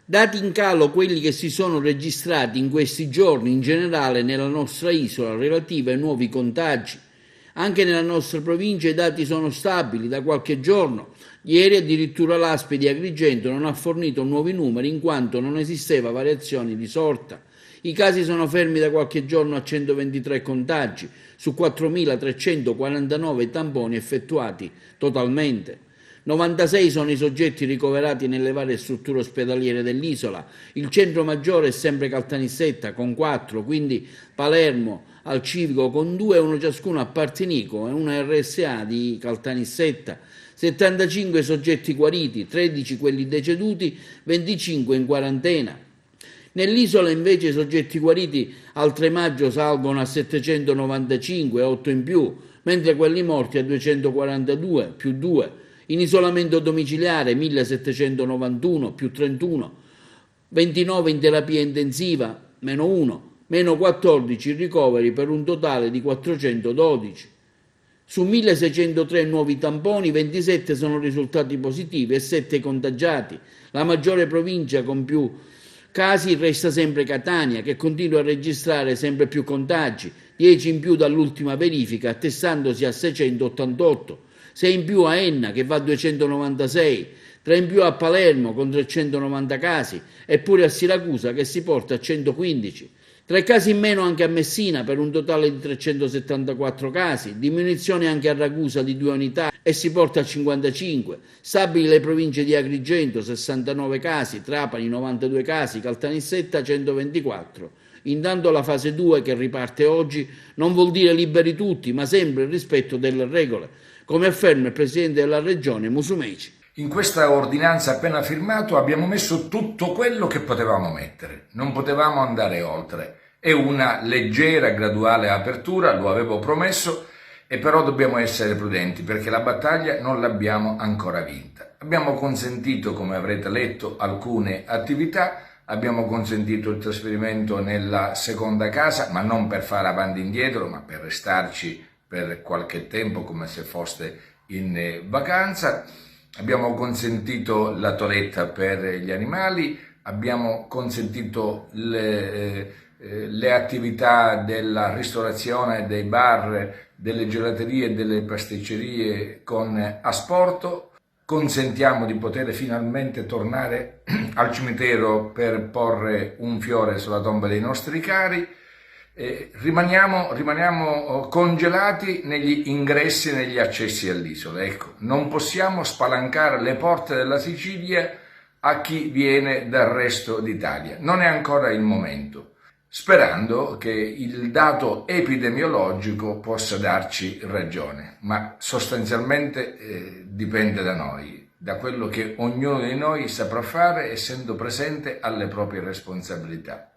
Dati in calo quelli che si sono registrati in questi giorni in generale nella nostra isola relativi ai nuovi contagi. Anche nella nostra provincia i dati sono stabili da qualche giorno. Ieri addirittura l'ASP di Agrigento non ha fornito nuovi numeri in quanto non esisteva variazione di sorta. I casi sono fermi da qualche giorno a 123 contagi su 4.349 tamponi effettuati totalmente. 96 sono i soggetti ricoverati nelle varie strutture ospedaliere dell'isola. Il centro maggiore è sempre Caltanissetta con 4, quindi Palermo al Civico con 2, uno ciascuno a Partinico e una RSA di Caltanissetta. 75 soggetti guariti, 13 quelli deceduti, 25 in quarantena. Nell'isola invece i soggetti guariti al 3 maggio salgono a 795, 8 in più, mentre quelli morti a 242, più 2. In isolamento domiciliare 1791, più 31, 29 in terapia intensiva, meno 1, meno 14 ricoveri per un totale di 412. Su 1603 nuovi tamponi, 27 sono risultati positivi e 7 contagiati. La maggiore provincia con più casi resta sempre Catania, che continua a registrare sempre più contagi, 10 in più dall'ultima verifica, attestandosi a 688. 6 in più a Enna che va a 296, 3 in più a Palermo con 390 casi e pure a Siracusa che si porta a 115. 3 casi in meno anche a Messina per un totale di 374 casi, diminuzione anche a Ragusa di 2 unità e si porta a 55. Stabili le province di Agrigento 69 casi, Trapani 92 casi, Caltanissetta 124. Intanto la fase 2 che riparte oggi non vuol dire liberi tutti, ma sempre il rispetto delle regole, come afferma il presidente della regione Musumeci. In questa ordinanza appena firmato abbiamo messo tutto quello che potevamo mettere, non potevamo andare oltre. È una leggera, graduale apertura, lo avevo promesso, e però dobbiamo essere prudenti perché la battaglia non l'abbiamo ancora vinta. Abbiamo consentito, come avrete letto, alcune attività, abbiamo consentito il trasferimento nella seconda casa, ma non per fare avanti e indietro, ma per restarci per qualche tempo come se foste in vacanza. Abbiamo consentito la toeletta per gli animali, abbiamo consentito le attività della ristorazione, dei bar, delle gelaterie e delle pasticcerie con asporto. Consentiamo di poter finalmente tornare al cimitero per porre un fiore sulla tomba dei nostri cari. Rimaniamo congelati negli ingressi e negli accessi all'isola. Ecco, non possiamo spalancare le porte della Sicilia a chi viene dal resto d'Italia. Non è ancora il momento, sperando che il dato epidemiologico possa darci ragione, ma sostanzialmente dipende da noi, da quello che ognuno di noi saprà fare essendo presente alle proprie responsabilità.